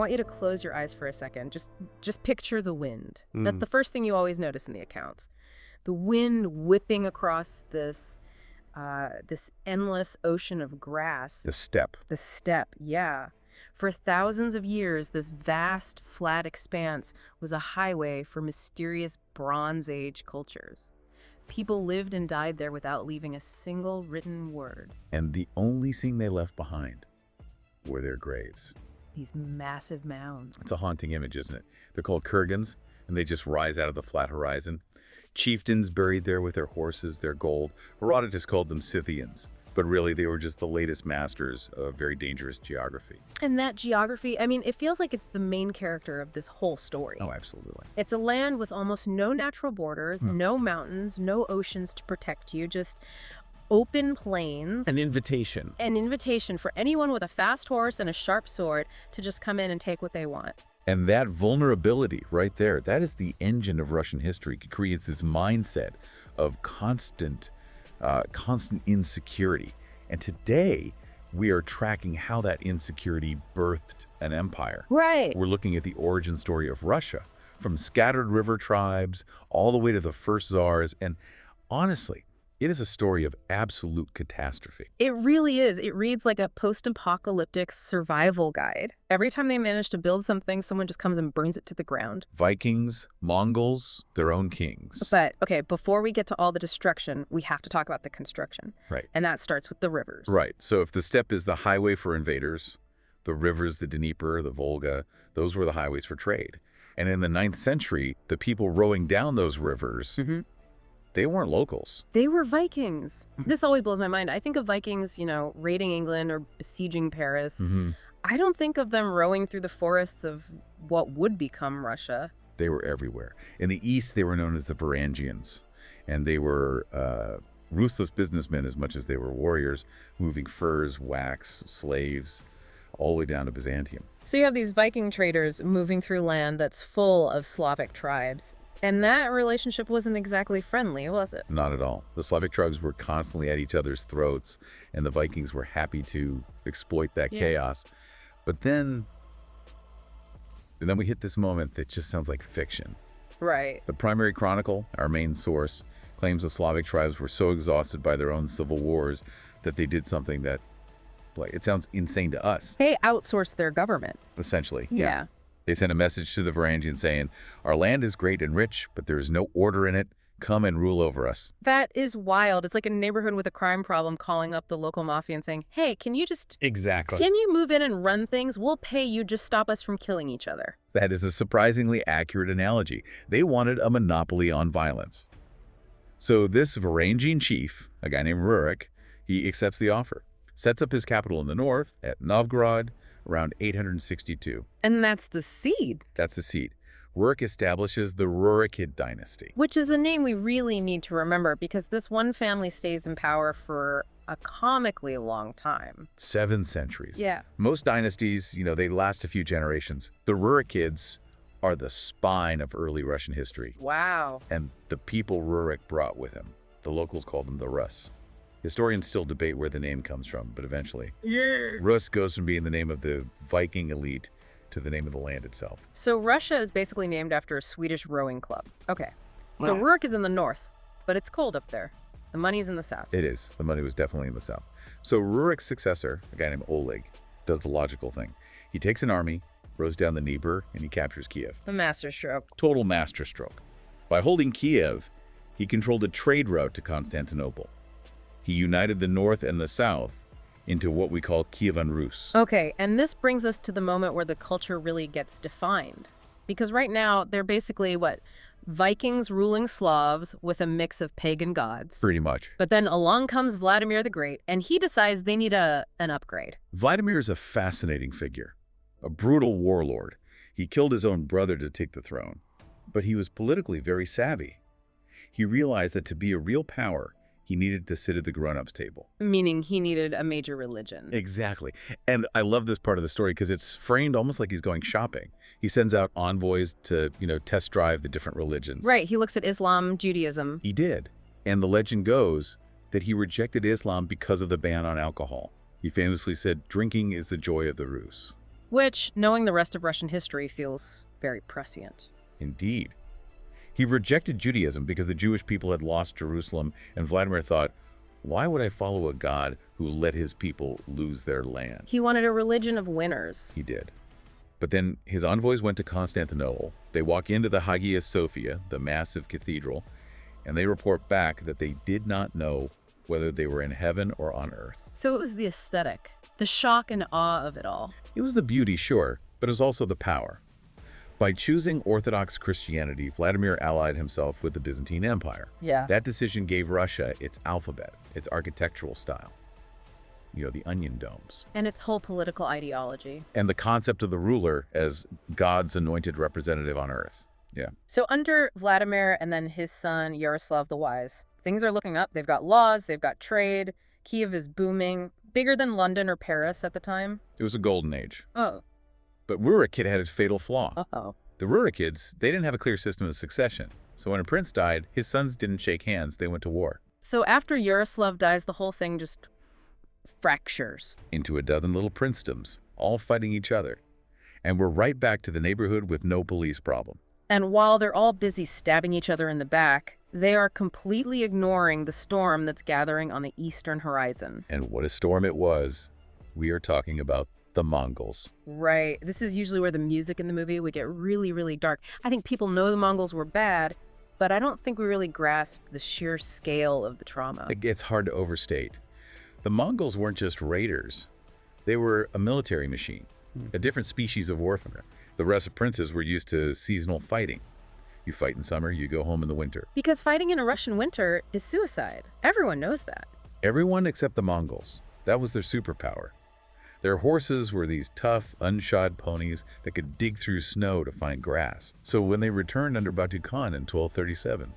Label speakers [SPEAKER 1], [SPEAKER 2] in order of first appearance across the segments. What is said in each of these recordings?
[SPEAKER 1] want you to close your eyes for a second. Just picture the wind. That's the first thing you always notice in the accounts. The wind whipping across this endless ocean of grass.
[SPEAKER 2] The steppe.
[SPEAKER 1] The steppe, yeah. For thousands of years, this vast, flat expanse was a highway for mysterious Bronze Age cultures. People lived and died there without leaving a single written word.
[SPEAKER 2] And the only thing they left behind were their graves.
[SPEAKER 1] These massive mounds.
[SPEAKER 2] It's a haunting image, isn't it? They're called kurgans, and they just rise out of the flat horizon. Chieftains buried there with their horses, their gold. Herodotus called them Scythians, but really they were just the latest masters of very dangerous geography.
[SPEAKER 1] And that geography, I mean, it feels like it's the main character of this whole story.
[SPEAKER 2] Oh, absolutely.
[SPEAKER 1] It's a land with almost no natural borders, no mountains, no oceans to protect you, just open plains.
[SPEAKER 2] An invitation.
[SPEAKER 1] An invitation for anyone with a fast horse and a sharp sword to just come in and take what they want.
[SPEAKER 2] And that vulnerability right there, that is the engine of Russian history. It creates this mindset of constant insecurity. And today, we are tracking how that insecurity birthed an empire.
[SPEAKER 1] Right.
[SPEAKER 2] We're looking at the origin story of Russia, from scattered river tribes all the way to the first czars. And honestly, it is a story of absolute catastrophe.
[SPEAKER 1] It really is. It reads like a post-apocalyptic survival guide. Every time they manage to build something, someone just comes and burns it to the ground.
[SPEAKER 2] Vikings, Mongols, their own kings.
[SPEAKER 1] But, okay, before we get to all the destruction, we have to talk about the construction.
[SPEAKER 2] Right.
[SPEAKER 1] And that starts with the rivers.
[SPEAKER 2] Right. So if the steppe is the highway for invaders, the rivers, the Dnieper, the Volga, those were the highways for trade. And in the 9th century, the people rowing down those rivers, they weren't locals.
[SPEAKER 1] They were Vikings. This always blows my mind. I think of Vikings, you know, raiding England or besieging Paris. I don't think of them rowing through the forests of what would become Russia.
[SPEAKER 2] They were everywhere. In the East, they were known as the Varangians, and they were ruthless businessmen as much as they were warriors, moving furs, wax, slaves, all the way down to Byzantium.
[SPEAKER 1] So you have these Viking traders moving through land that's full of Slavic tribes. And that relationship wasn't exactly friendly, was it?
[SPEAKER 2] Not at all. The Slavic tribes were constantly at each other's throats, and the Vikings were happy to exploit that chaos. But then we hit this moment that just sounds like fiction.
[SPEAKER 1] Right.
[SPEAKER 2] The primary chronicle, our main source, claims the Slavic tribes were so exhausted by their own civil wars that they did something that, like, it sounds insane to us.
[SPEAKER 1] They outsourced their government.
[SPEAKER 2] Essentially.
[SPEAKER 1] Yeah.
[SPEAKER 2] They sent a message to the Varangians saying, our land is great and rich, but there is no order in it. Come and rule over us.
[SPEAKER 1] That is wild. It's like a neighborhood with a crime problem calling up the local mafia and saying, hey, can you just...
[SPEAKER 2] Exactly.
[SPEAKER 1] Can you move in and run things? We'll pay you. Just stop us from killing each other.
[SPEAKER 2] That is a surprisingly accurate analogy. They wanted a monopoly on violence. So this Varangian chief, a guy named Rurik, he accepts the offer, sets up his capital in the north at Novgorod around 862.
[SPEAKER 1] And that's the seed.
[SPEAKER 2] That's the seed. Rurik establishes the Rurikid dynasty.
[SPEAKER 1] Which is a name we really need to remember because this one family stays in power for a comically long time.
[SPEAKER 2] 7 centuries.
[SPEAKER 1] Yeah.
[SPEAKER 2] Most dynasties, you know, they last a few generations. The Rurikids are the spine of early Russian history.
[SPEAKER 1] Wow.
[SPEAKER 2] And the people Rurik brought with him. The locals called them the Rus. Historians still debate where the name comes from, but eventually, Rus goes from being the name of the Viking elite to the name of the land itself.
[SPEAKER 1] So Russia is basically named after a Swedish rowing club. Okay. So Rurik is in the north, but it's cold up there. The money's in the south.
[SPEAKER 2] It is. The money was definitely in the south. So Rurik's successor, a guy named Oleg, does the logical thing. He takes an army, rows down the Dnieper, and he captures Kiev.
[SPEAKER 1] The masterstroke.
[SPEAKER 2] Total masterstroke. By holding Kiev, he controlled a trade route to Constantinople. He united the north and the south into what we call Kievan Rus.
[SPEAKER 1] Okay, and this brings us to the moment where the culture really gets defined. Because right now, they're basically, what, Vikings ruling Slavs with a mix of pagan gods.
[SPEAKER 2] Pretty much.
[SPEAKER 1] But then along comes Vladimir the Great, and he decides they need an upgrade.
[SPEAKER 2] Vladimir is a fascinating figure, a brutal warlord. He killed his own brother to take the throne, but he was politically very savvy. He realized that to be a real power, he needed to sit at the grown-ups table.
[SPEAKER 1] Meaning he needed a major religion.
[SPEAKER 2] Exactly. And I love this part of the story because it's framed almost like he's going shopping. He sends out envoys to, test drive the different religions.
[SPEAKER 1] Right. He looks at Islam, Judaism.
[SPEAKER 2] He did. And the legend goes that he rejected Islam because of the ban on alcohol. He famously said, drinking is the joy of the Rus.
[SPEAKER 1] which, knowing the rest of Russian history, feels very prescient.
[SPEAKER 2] Indeed. He rejected Judaism because the Jewish people had lost Jerusalem, and Vladimir thought, why would I follow a god who let his people lose their land?
[SPEAKER 1] He wanted a religion of winners.
[SPEAKER 2] He did. But then his envoys went to Constantinople. They walk into the Hagia Sophia, the massive cathedral, and they report back that they did not know whether they were in heaven or on earth.
[SPEAKER 1] So it was the aesthetic, the shock and awe of it all.
[SPEAKER 2] It was the beauty, sure, but it was also the power. By choosing Orthodox Christianity, Vladimir allied himself with the Byzantine Empire.
[SPEAKER 1] Yeah.
[SPEAKER 2] That decision gave Russia its alphabet, its architectural style. You know, the onion domes.
[SPEAKER 1] And its whole political ideology.
[SPEAKER 2] And the concept of the ruler as God's anointed representative on earth. Yeah.
[SPEAKER 1] So under Vladimir and then his son, Yaroslav the Wise, things are looking up. They've got laws, they've got trade. Kiev is booming, bigger than London or Paris at the time.
[SPEAKER 2] It was a golden age.
[SPEAKER 1] Oh.
[SPEAKER 2] But Rurikid had its fatal flaw.
[SPEAKER 1] Uh-oh.
[SPEAKER 2] The Rurikids, they didn't have a clear system of succession. So when a prince died, his sons didn't shake hands, they went to war.
[SPEAKER 1] So after Yaroslav dies, the whole thing just fractures.
[SPEAKER 2] Into a dozen little princedoms, all fighting each other. And we're right back to the neighborhood with no police problem.
[SPEAKER 1] And while they're all busy stabbing each other in the back, they are completely ignoring the storm that's gathering on the eastern horizon.
[SPEAKER 2] And what a storm it was. We are talking about the Mongols.
[SPEAKER 1] Right. This is usually where the music in the movie would get really, really dark. I think people know the Mongols were bad, but I don't think we really grasp the sheer scale of the trauma.
[SPEAKER 2] It's hard to overstate. The Mongols weren't just raiders. They were a military machine, a different species of warfare. The rest of princes were used to seasonal fighting. You fight in summer, you go home in the winter.
[SPEAKER 1] Because fighting in a Russian winter is suicide. Everyone knows that.
[SPEAKER 2] Everyone except the Mongols. That was their superpower. Their horses were these tough, unshod ponies that could dig through snow to find grass. So when they returned under Batu Khan in 1237,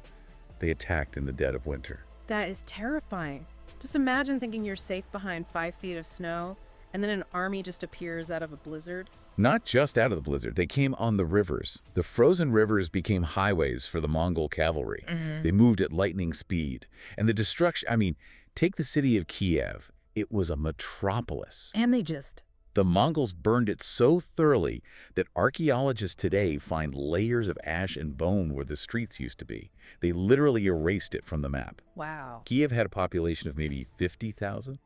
[SPEAKER 2] they attacked in the dead of winter.
[SPEAKER 1] That is terrifying. Just imagine thinking you're safe behind 5 feet of snow, and then an army just appears out of a blizzard.
[SPEAKER 2] Not just out of the blizzard, they came on the rivers. The frozen rivers became highways for the Mongol cavalry. They moved at lightning speed. And the destruction, I mean, take the city of Kiev. It was a metropolis.
[SPEAKER 1] And
[SPEAKER 2] The Mongols burned it so thoroughly that archaeologists today find layers of ash and bone where the streets used to be. They literally erased it from the map.
[SPEAKER 1] Wow.
[SPEAKER 2] Kiev had a population of maybe 50,000.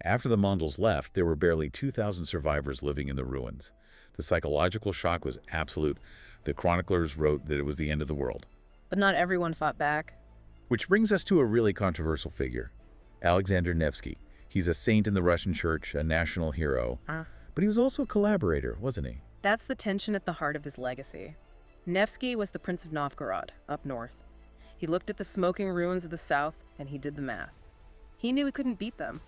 [SPEAKER 2] After the Mongols left, there were barely 2,000 survivors living in the ruins. The psychological shock was absolute. The chroniclers wrote that it was the end of the world.
[SPEAKER 1] But not everyone fought back.
[SPEAKER 2] Which brings us to a really controversial figure, Alexander Nevsky. He's a saint in the Russian church, a national hero. But he was also a collaborator, wasn't he?
[SPEAKER 1] That's the tension at the heart of his legacy. Nevsky was the Prince of Novgorod, up north. He looked at the smoking ruins of the south, and he did the math. He knew he couldn't beat them.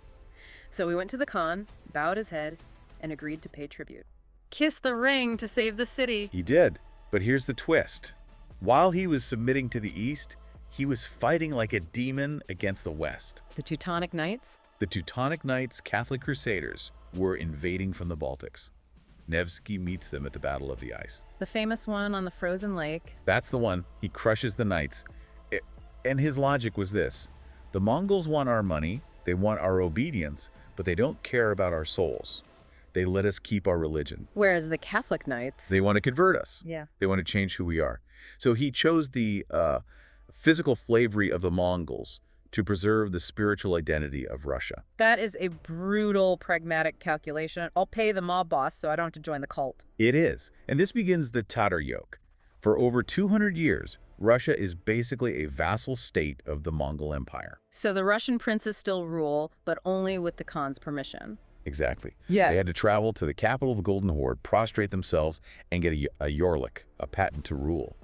[SPEAKER 1] So he went to the Khan, bowed his head, and agreed to pay tribute. Kiss the ring to save the city.
[SPEAKER 2] He did. But here's the twist. While he was submitting to the east, he was fighting like a demon against the west.
[SPEAKER 1] The Teutonic Knights?
[SPEAKER 2] The Teutonic Knights, Catholic Crusaders, were invading from the Baltics. Nevsky meets them at the Battle of the Ice.
[SPEAKER 1] The famous one on the frozen lake.
[SPEAKER 2] That's the one. He crushes the knights. And his logic was this. The Mongols want our money, they want our obedience, but they don't care about our souls. They let us keep our religion.
[SPEAKER 1] Whereas the Catholic Knights...
[SPEAKER 2] They want to convert us.
[SPEAKER 1] Yeah.
[SPEAKER 2] They want to change who we are. So he chose the physical slavery of the Mongols to preserve the spiritual identity of Russia.
[SPEAKER 1] That is a brutal, pragmatic calculation. I'll pay the mob boss so I don't have to join the cult.
[SPEAKER 2] It is. And this begins the Tatar yoke. For over 200 years, Russia is basically a vassal state of the Mongol Empire.
[SPEAKER 1] So the Russian princes still rule, but only with the Khan's permission.
[SPEAKER 2] Exactly.
[SPEAKER 1] Yeah.
[SPEAKER 2] They had to travel to the capital of the Golden Horde, prostrate themselves, and get a yorlik, a patent to rule.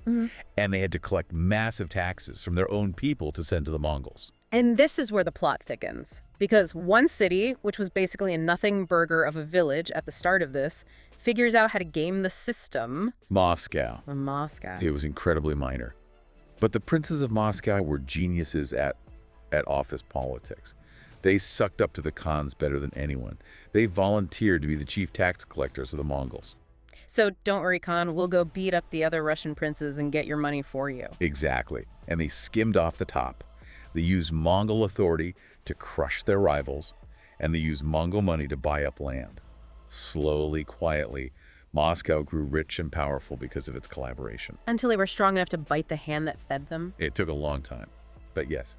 [SPEAKER 2] And they had to collect massive taxes from their own people to send to the Mongols.
[SPEAKER 1] And this is where the plot thickens. Because one city, which was basically a nothing burger of a village at the start of this, figures out how to game the system.
[SPEAKER 2] Moscow.
[SPEAKER 1] Moscow.
[SPEAKER 2] It was incredibly minor. But the princes of Moscow were geniuses at office politics. They sucked up to the Khans better than anyone. They volunteered to be the chief tax collectors of the Mongols.
[SPEAKER 1] So don't worry, Khan, we'll go beat up the other Russian princes and get your money for you.
[SPEAKER 2] Exactly. And they skimmed off the top. They used Mongol authority to crush their rivals, and they used Mongol money to buy up land. Slowly, quietly, Moscow grew rich and powerful because of its collaboration.
[SPEAKER 1] Until they were strong enough to bite the hand that fed them?
[SPEAKER 2] It took a long time, but yes.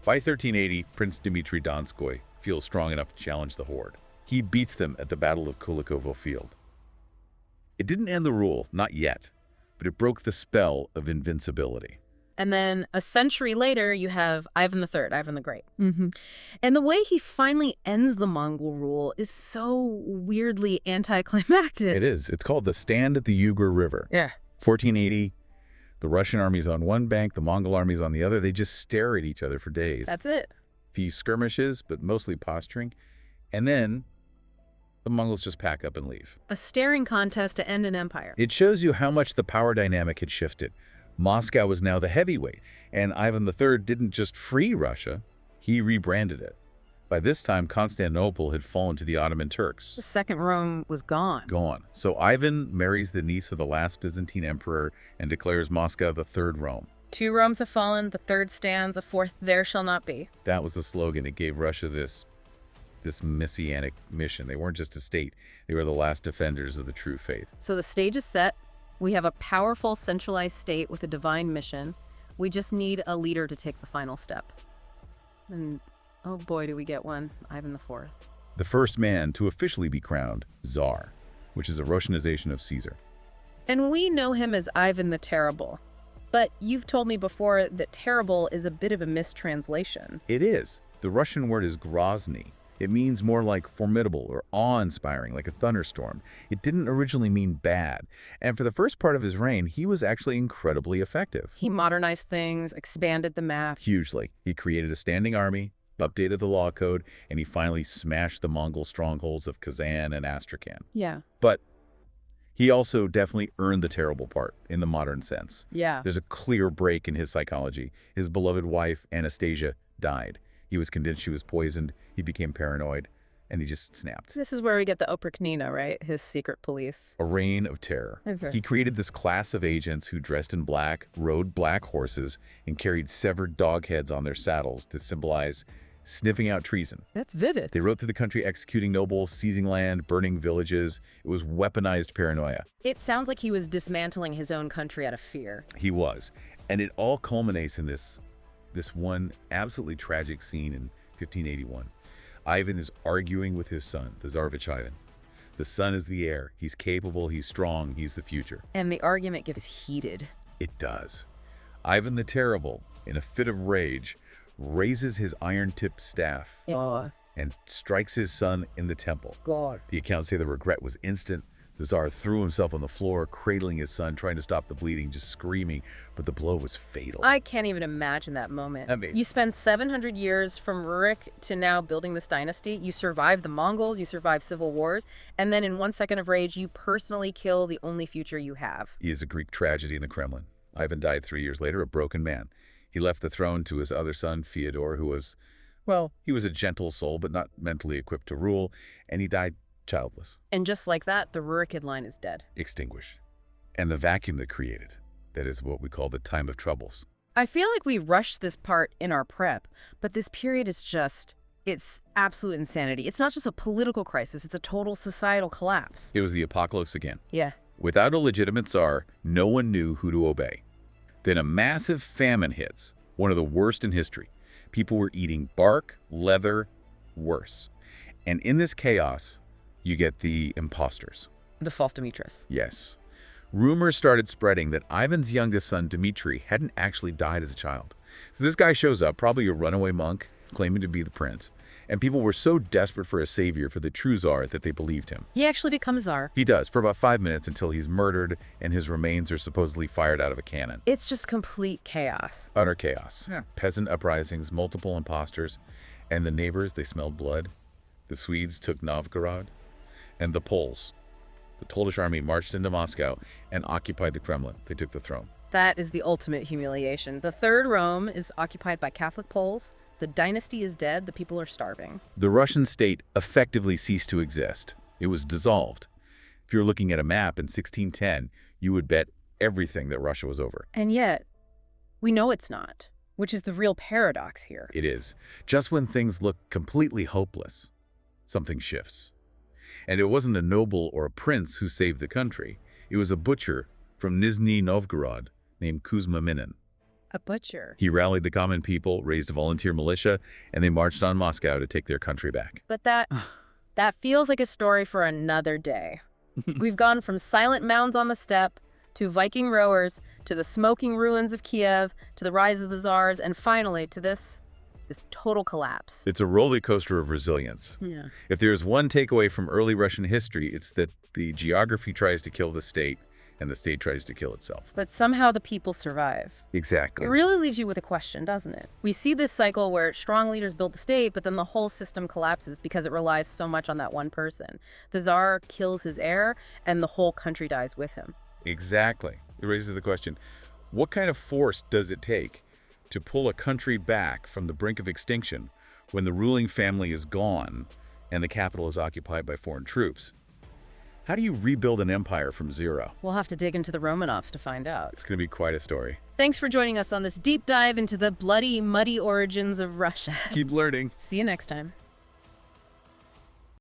[SPEAKER 2] By 1380, Prince Dmitry Donskoy feels strong enough to challenge the horde. He beats them at the Battle of Kulikovo Field. It didn't end the rule, not yet, but it broke the spell of invincibility.
[SPEAKER 1] And then a century later, you have Ivan III, Ivan the Great. And the way he finally ends the Mongol rule is so weirdly anticlimactic.
[SPEAKER 2] It is. It's called the Stand at the Ugra River.
[SPEAKER 1] Yeah.
[SPEAKER 2] 1480, the Russian army's on one bank, the Mongol army's on the other. They just stare at each other for days.
[SPEAKER 1] That's it.
[SPEAKER 2] Few skirmishes, but mostly posturing. And then the Mongols just pack up and leave.
[SPEAKER 1] A staring contest to end an empire.
[SPEAKER 2] It shows you how much the power dynamic had shifted. Moscow was now the heavyweight, and Ivan III didn't just free Russia, he rebranded it. By this time, Constantinople had fallen to the Ottoman
[SPEAKER 1] The
[SPEAKER 2] Turks.
[SPEAKER 1] Second Rome was gone.
[SPEAKER 2] Gone. So Ivan marries the niece of the last Byzantine emperor and declares Moscow the third Rome.
[SPEAKER 1] 2 Romes have fallen, the third stands, a fourth there shall not be.
[SPEAKER 2] That was the slogan. It gave Russia this messianic mission. They weren't just a state. They were the last defenders of the true faith.
[SPEAKER 1] So the stage is set. We have a powerful, centralized state with a divine mission. We just need a leader to take the final step. And oh boy, do we get one. Ivan IV.
[SPEAKER 2] The first man to officially be crowned Tsar, which is a Russianization of Caesar.
[SPEAKER 1] And we know him as Ivan the Terrible. But you've told me before that terrible is a bit of a mistranslation.
[SPEAKER 2] It is. The Russian word is grozny. It means more like formidable or awe-inspiring, like a thunderstorm. It didn't originally mean bad. And for the first part of his reign, he was actually incredibly effective.
[SPEAKER 1] He modernized things, expanded the map.
[SPEAKER 2] Hugely. He created a standing army, updated the law code, and he finally smashed the Mongol strongholds of Kazan and Astrakhan.
[SPEAKER 1] Yeah.
[SPEAKER 2] But he also definitely earned the terrible part in the modern sense.
[SPEAKER 1] Yeah.
[SPEAKER 2] There's a clear break in his psychology. His beloved wife, Anastasia, died. He was convinced she was poisoned. He became paranoid, and he just snapped.
[SPEAKER 1] This is where we get the Oprichnina, right? His secret police.
[SPEAKER 2] A reign of terror.
[SPEAKER 1] Okay.
[SPEAKER 2] He created this class of agents who dressed in black, rode black horses, and carried severed dog heads on their saddles to symbolize sniffing out treason.
[SPEAKER 1] That's vivid.
[SPEAKER 2] They rode through the country executing nobles, seizing land, burning villages. It was weaponized paranoia.
[SPEAKER 1] It sounds like he was dismantling his own country out of fear.
[SPEAKER 2] He was. And it all culminates in this one absolutely tragic scene in 1581. Ivan is arguing with his son, the Tsarevich Ivan. The son is the heir. He's capable, he's strong, he's the future.
[SPEAKER 1] And the argument gets heated.
[SPEAKER 2] It does. Ivan the Terrible, in a fit of rage, raises his iron-tipped staff and strikes his son in the temple.
[SPEAKER 1] God.
[SPEAKER 2] The accounts say the regret was instant. The Tsar threw himself on the floor, cradling his son, trying to stop the bleeding, just screaming, but the blow was fatal.
[SPEAKER 1] I can't even imagine that moment.
[SPEAKER 2] I mean,
[SPEAKER 1] you spend 700 years from Rurik to now building this dynasty. You survive the Mongols, you survive civil wars, and then in 1 second of rage, you personally kill the only future you have.
[SPEAKER 2] he is a Greek tragedy in the Kremlin. Ivan died 3 years later, a broken man. He left the throne to his other son, Fyodor, who was, well, he was a gentle soul, but not mentally equipped to rule, and he died childless.
[SPEAKER 1] And just like that, the Rurikid line is dead.
[SPEAKER 2] Extinguished. And the vacuum that created, that is what we call the time of troubles.
[SPEAKER 1] I feel like we rushed this part in our prep, but this period is just, it's absolute insanity. It's not just a political crisis, it's a total societal collapse.
[SPEAKER 2] It was the apocalypse again.
[SPEAKER 1] Yeah.
[SPEAKER 2] Without a legitimate Tsar, no one knew who to obey. Then a massive famine hits, one of the worst in history. People were eating bark, leather, worse. And in this chaos, you get the imposters.
[SPEAKER 1] The false Demetrius.
[SPEAKER 2] Yes. Rumors started spreading that Ivan's youngest son, Dmitry, hadn't actually died as a child. So this guy shows up, probably a runaway monk, claiming to be the prince. And people were so desperate for a savior, for the true Tsar, that they believed him.
[SPEAKER 1] He actually becomes Tsar.
[SPEAKER 2] He does, for about 5 minutes until he's murdered and his remains are supposedly fired out of a cannon.
[SPEAKER 1] It's just complete chaos.
[SPEAKER 2] Utter chaos.
[SPEAKER 1] Yeah.
[SPEAKER 2] Peasant uprisings, multiple imposters, and the neighbors, they smelled blood. The Swedes took Novgorod, and the Poles, the Polish army, marched into Moscow and occupied the Kremlin. They took the throne.
[SPEAKER 1] That is the ultimate humiliation. The Third Rome is occupied by Catholic Poles. The dynasty is dead. The people are starving.
[SPEAKER 2] The Russian state effectively ceased to exist. It was dissolved. If you're looking at a map in 1610, you would bet everything that Russia was over.
[SPEAKER 1] And yet, we know it's not, which is the real paradox here.
[SPEAKER 2] It is. Just when things look completely hopeless, something shifts. And it wasn't a noble or a prince who saved the country. It was a butcher from Nizhny Novgorod named Kuzma Minin.
[SPEAKER 1] A butcher.
[SPEAKER 2] He rallied the common people, raised a volunteer militia, and they marched on Moscow to take their country back.
[SPEAKER 1] But that feels like a story for another day. We've gone from silent mounds on the steppe, to Viking rowers, to the smoking ruins of Kiev, to the rise of the Tsars, and finally to this total collapse.
[SPEAKER 2] It's a roller coaster of resilience.
[SPEAKER 1] Yeah.
[SPEAKER 2] If there's one takeaway from early Russian history, it's that the geography tries to kill the state, and the state tries to kill itself.
[SPEAKER 1] But somehow the people survive.
[SPEAKER 2] Exactly.
[SPEAKER 1] It really leaves you with a question, doesn't it? We see this cycle where strong leaders build the state, but then the whole system collapses because it relies so much on that one person. The Tsar kills his heir, and the whole country dies with him.
[SPEAKER 2] Exactly. It raises the question, what kind of force does it take to pull a country back from the brink of extinction when the ruling family is gone and the capital is occupied by foreign troops? How do you rebuild an empire from zero?
[SPEAKER 1] We'll have to dig into the Romanovs to find out.
[SPEAKER 2] It's going to be quite a story.
[SPEAKER 1] Thanks for joining us on this deep dive into the bloody, muddy origins of Russia.
[SPEAKER 2] Keep learning.
[SPEAKER 1] See you next time.